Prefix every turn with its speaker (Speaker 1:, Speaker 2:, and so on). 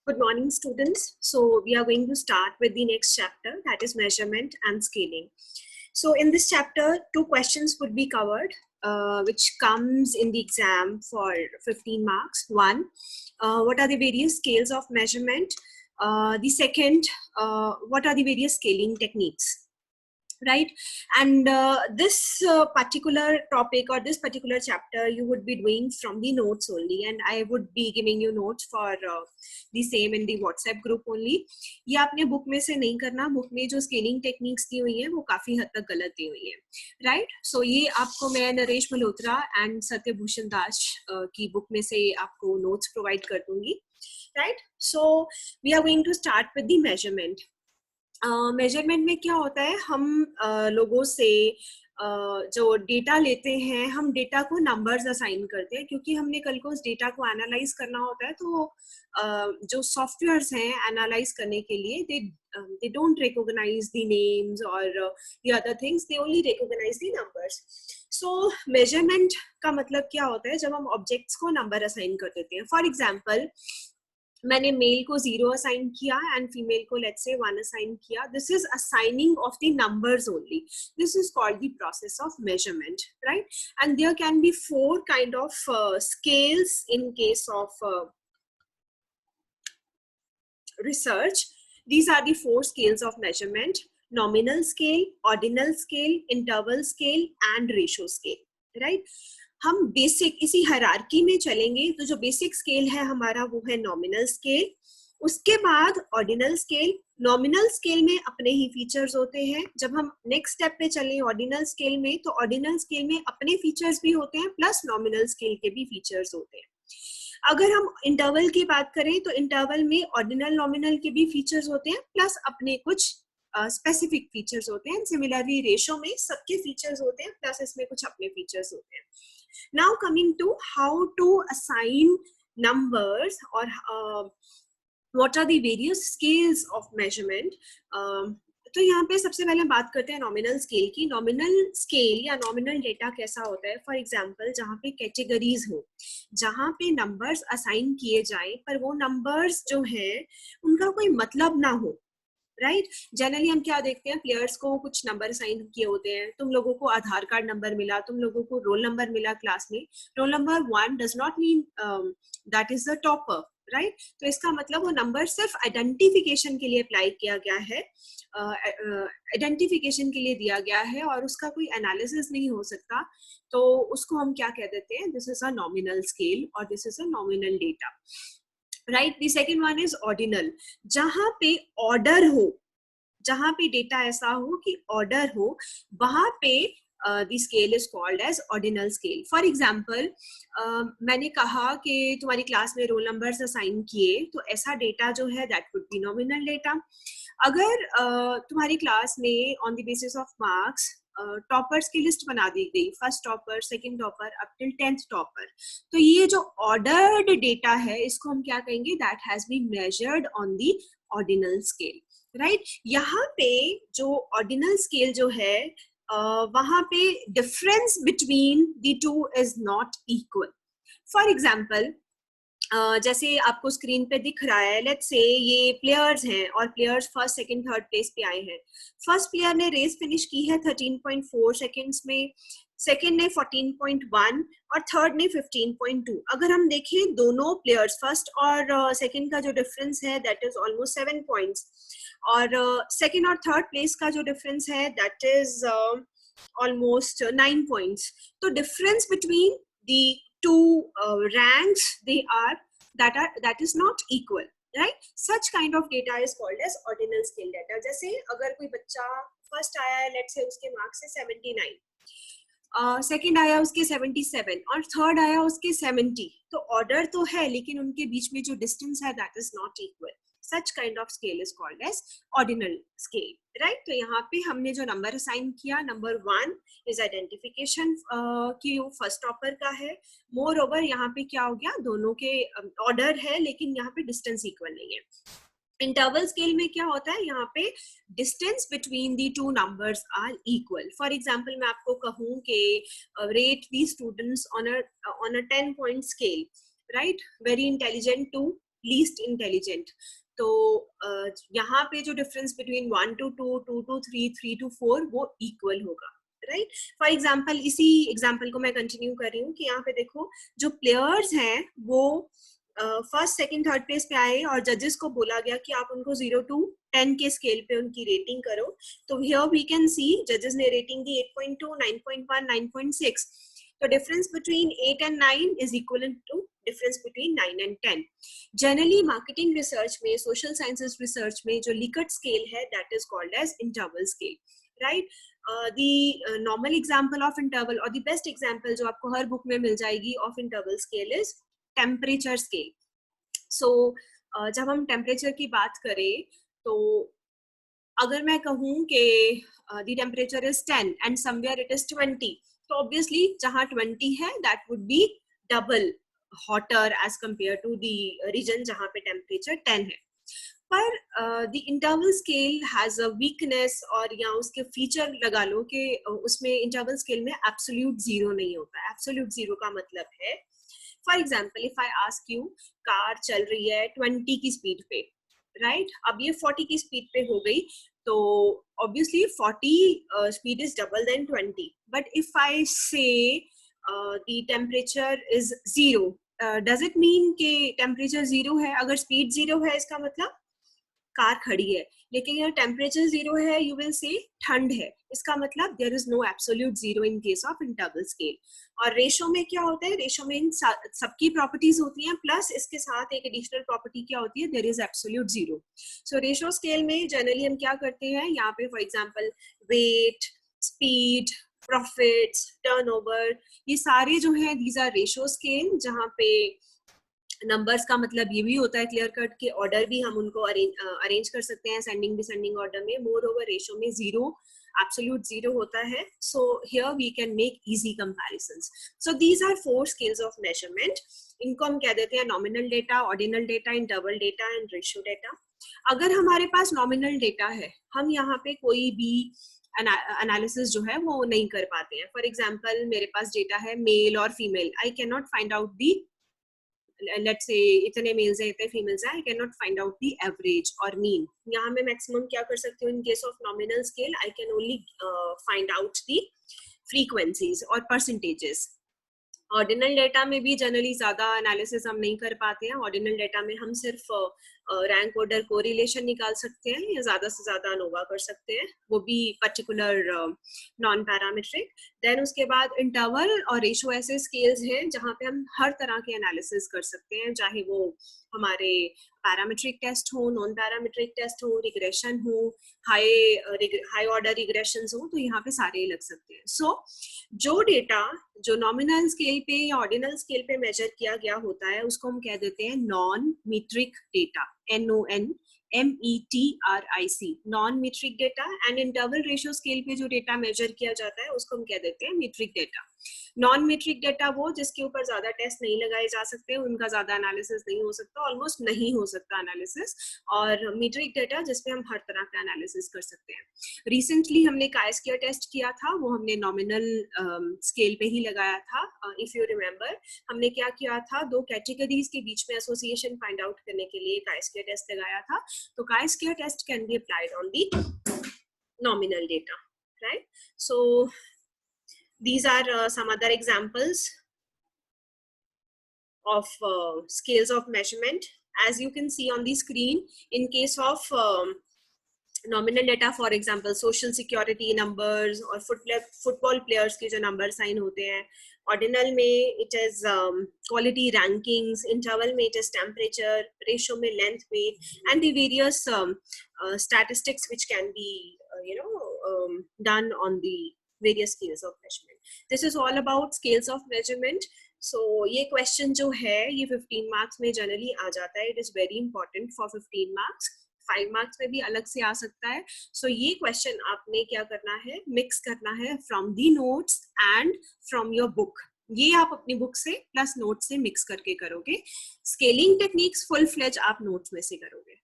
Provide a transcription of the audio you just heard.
Speaker 1: Good morning, students. So we are going to start with the next chapter, that is measurement and scaling. So in this chapter, two questions would be covered, which comes in the exam for 15 marks. One, what are the various scales of measurement? The second, what are the various scaling techniques? Right, and this particular topic or this particular chapter you would be doing from the notes only, and I would be giving you notes for the same in the WhatsApp group only. ये आपने book में से नहीं करना, book में जो scaling techniques दी हुई है वो काफी हद तक गलत दी हुई है, राइट. सो ये आपको मैं नरेश मल्होत्रा एंड सत्यभूषण दास की बुक में से आपको नोट्स प्रोवाइड कर दूंगी, right. So we are going to start with the measurement. Measurement में क्या होता है, हम लोगों से जो डेटा लेते हैं, हम डेटा को नंबर्स असाइन करते हैं, क्योंकि हमने कल को उस डेटा को एनालाइज करना होता है. तो जो सॉफ्टवेयर्स हैं एनालाइज करने के लिए, they don't recognize the names or the other things, they only recognize the numbers. So measurement का मतलब क्या होता है, जब हम ऑब्जेक्ट्स को नंबर असाइन कर देते हैं. फॉर एग्जाम्पल, मैंने मेल को 0 असाइन किया एंड फीमेल को लेट्स से 1 असाइन किया. This is assigning of the numbers only. This is called the process of measurement, right. And there can be 4 kind of scales in case of research. These are the 4 scales of measurement: nominal scale, ordinal scale, interval scale and ratio scale, right. हम basic इसी hierarchy में चलेंगे. तो जो basic scale है हमारा वो है नॉमिनल स्केल, उसके बाद ऑर्डिनल स्केल. नॉमिनल स्केल में अपने ही फीचर्स होते हैं. जब हम नेक्स्ट स्टेप पे चलें ऑर्डिनल स्केल में, तो ऑर्डिनल स्केल में अपने फीचर्स भी होते हैं प्लस नॉमिनल स्केल के भी फीचर्स होते हैं. अगर हम इंटरवल की बात करें तो इंटरवल में ऑर्डिनल नॉमिनल के भी फीचर्स होते हैं प्लस अपने कुछ स्पेसिफिक फीचर्स होते हैं. सिमिलरली रेशो में सबके फीचर्स होते हैं प्लस इसमें कुछ अपने फीचर्स होते हैं. Now coming to how to assign numbers or what are the various scales of measurement. तो यहाँ पे सबसे पहले बात करते हैं नॉमिनल स्केल की. नॉमिनल स्केल या नॉमिनल डेटा कैसा होता है? फॉर एग्जांपल, जहाँ पे कैटेगरीज हो, जहाँ पे नंबर्स असाइन किए जाएं पर वो नंबर्स जो हैं उनका कोई मतलब ना हो, राइट. जनरली हम क्या देखते हैं, प्लेयर्स को कुछ नंबर साइन किए होते हैं. तुम लोगों को आधार कार्ड नंबर मिला, तुम लोगों को रोल नंबर मिला क्लास में. Roll number 1 does not mean that is the topper, right. तो इसका मतलब वो नंबर सिर्फ आइडेंटिफिकेशन के लिए अप्लाई किया गया है, आइडेंटिफिकेशन के लिए दिया गया है और उसका कोई एनालिसिस नहीं हो सकता. तो उसको हम क्या कह देते हैं, this is a nominal scale और this is a nominal data, right. The second one is ordinal. जहां पे ऑर्डर हो, जहां पे डेटा ऐसा हो कि ऑर्डर हो, वहां पे the scale is called as ordinal scale. For example, मैंने कहा कि तुम्हारी क्लास में रोल नंबर्स असाइन किए, तो ऐसा डेटा जो है that would be nominal data. अगर तुम्हारी क्लास में on the basis of marks toppers की लिस्ट बना दी गई, first topper, second topper, up till 10th topper, तो ये जो ऑर्डर्ड डेटा है इसको हम क्या कहेंगे, that has been measured on the ordinal scale, right. यहाँ पे जो ऑर्डिनल स्केल जो है वहां पे difference between the two is not equal. For example, जैसे आपको स्क्रीन पे दिख रहा है, लेट्स से ये प्लेयर्स हैं और players first second third place पे आए हैं. फर्स्ट प्लेयर ने रेस फिनिश की है 13.4 सेकंड्स में, सेकंड ने 14.1 और थर्ड ने 15.2. अगर हम देखें दोनों प्लेयर्स फर्स्ट और सेकंड का जो डिफरेंस है दैट इज ऑलमोस्ट 7 पॉइंट्स, और सेकंड और थर्ड प्लेस का जो डिफरेंस है दैट इज ऑलमोस्ट 9 पॉइंट्स. तो difference between the two ranks, they are that is not equal, right. Such kind of data is called as ordinal scale data. जैसे अगर कोई बच्चा फर्स्ट आया है, लेट्स से उसके मार्क्स है 79, सेकंड आया उसके 77 और थर्ड आया उसके 70, तो ऑर्डर तो है लेकिन उनके बीच में जो डिस्टेंस है that is not equal. Such kind of scale is called as ordinal scale, right. तो यहाँ पे हमने जो नंबर असाइन किया, नंबर 1 इज आइडेंटिफिकेशन की फर्स्ट टॉपर का है. मोर ओवर यहाँ पे क्या हो गया, दोनों के ऑर्डर है लेकिन यहाँ पे डिस्टेंस इक्वल नहीं है. इंटरवल स्केल में क्या होता है, यहाँ पे distance between the two numbers are equal. For example, मैं आपको कहूँ कि rate the students on a 10 point scale, right. Very intelligent to least intelligent. तो यहाँ पे जो difference between 1 to 2, 2 to 3, 3 to 4 वो इक्वल होगा, राइट। फॉर एग्जाम्पल इसी एग्जाम्पल को मैं कंटिन्यू कर रही हूँ कि यहाँ पे देखो जो प्लेयर्स हैं वो फर्स्ट सेकंड थर्ड प्लेस पे आए और जजेस को बोला गया कि आप उनको 0 to 10 के स्केल पे उनकी रेटिंग करो। तो हियर वी कैन सी जजेस ने रेटिंग दी 8.2, 9.1, 9.6। तो difference between 8 and 9 is equivalent to difference between 9 and 10। Generally marketing research में, सोशल साइंसेस रिसर्च में जो लिकर्ट स्केल है that is called as interval scale, right. the normal example of interval or the best example जो आपको हर book में मिल जाएगी of interval scale is temperature scale. So जब हम temperature की बात करें तो अगर मैं कहूँ कि the temperature is 10 and somewhere it is 20, तो obviously जहाँ 20 है that would be double hotter as compared to the region जहाँ पे temperature 10 है। पर the interval scale has a weakness और या उसके फीचर लगा लो कि उसमें interval scale में absolute zero नहीं होता है। absolute zero का मतलब है for example if I ask you car चल रही है 20 की स्पीड पे, right? अब ये 40 की स्पीड पे हो गई तो obviously 40 speed is double than 20, but if I say the temperature is 0, does it mean कि temperature 0 है? अगर speed 0 है इसका मतलब कार खड़ी है, लेकिन यहाँ टेम्परेचर 0 है, यू विल से ठंड है, इसका मतलब there is no absolute 0 in case of interval scale. और रेशो में क्या होता है, रेशो में इन सबकी प्रॉपर्टीज होती हैं प्लस इसके साथ एक एडिशनल प्रॉपर्टी क्या होती है, there is absolute 0। So ratio scale में जनरली हम क्या करते हैं, यहाँ पे for example weight, speed, profits, turnover, ये सारे जो है दीज आर रेशो स्केल, जहाँ पे नंबर्स का मतलब ये भी होता है क्लियर कट के ऑर्डर भी हम उनको अरेंज कर सकते हैं सेंडिंग डिसेंडिंग ऑर्डर में। मोर ओवर रेशो में 0 एब्सोल्यूट 0 होता है। So here we can make easy comparisons. So these are 4 scales of measurement. इनको हम कह देते हैं nominal data, ordinal data, interval data and ratio data. अगर हमारे पास नॉमिनल डेटा है, हम यहाँ पे कोई भी एनालिसिस जो है वो नहीं कर पाते हैं। फॉर एग्जाम्पल मेरे पास डेटा है मेल और female, I can not find out the, let's say इतने मेल्स हैं इतने फीमेल्स हैं, I cannot find out the average or mean। यहाँ मैं मैक्सिमम क्या कर सकती हूँ, in case of nominal scale I can only find out the frequencies और percentages। ऑर्डिनल डेटा में भी जनरली ज्यादा एनालिसिस हम नहीं कर पाते हैं। ऑर्डिनल डेटा में हम सिर्फ रैंक ऑर्डर कोरिलेशन निकाल सकते हैं या ज्यादा से ज्यादा अनोवा कर सकते हैं, वो भी पर्टिकुलर नॉन पैरामीट्रिक। देन उसके बाद इंटरवल और रेशो ऐसे स्केल्स हैं जहाँ पे हम हर तरह के एनालिसिस कर सकते हैं, चाहे वो हमारे पैरामीट्रिक टेस्ट हो, नॉन पैरामीट्रिक टेस्ट हो, रिग्रेशन हो, हाई ऑर्डर रिग्रेशंस हो, तो यहाँ पे सारे लग सकते हैं। सो जो डेटा जो नॉमिनल स्केल पे या ऑर्डिनल स्केल पे मेजर किया गया होता है उसको हम कह देते हैं non metric data, NON-METRIC, non metric data. And interval ratio scale पे जो डेटा मेजर किया जाता है उसको हम कह देते हैं metric data. Non metric data वो जिसके ऊपर ज्यादा टेस्ट नहीं लगाए जा सकते, उनका ज्यादा एनालिसिस नहीं हो सकता, ऑलमोस्ट नहीं हो सकता एनालिसिस। और मीट्रिक डेटा जिसपे हम हर तरह का एनालिसिस कर सकते हैं। रिसेंटली हमने काइस्क्वायर टेस्ट किया था, वो हमने नॉमिनल स्केल पे ही लगाया था। इफ यू रिमेम्बर हमने क्या किया था, दो कैटेगरीज के बीच में एसोसिएशन फाइंड आउट करने के लिए काइस्क्वायर टेस्ट लगाया था। तो chi square test can be applied on the nominal data, right? So these are some other examples of scales of measurement. As you can see on the screen, in case of nominal data, for example social security numbers or football players के जो number sign होते हैं, ordinal में it is quality rankings, interval में it is temperature, ratio में length, weight, and the various statistics which can be done on the various scales of measurement. This is all about scales of measurement. So ये question जो है ये 15 marks में generally आ जाता है. It is very important for 15 marks. 5 marks में भी अलग से आ सकता है. So ये question आपने क्या करना है, mix करना है from the notes and from your book. ये आप अपनी बुक से प्लस नोट से मिक्स करके करोगे. स्केलिंग टेक्निक्स फुल फ्लेज आप नोट्स में से करोगे.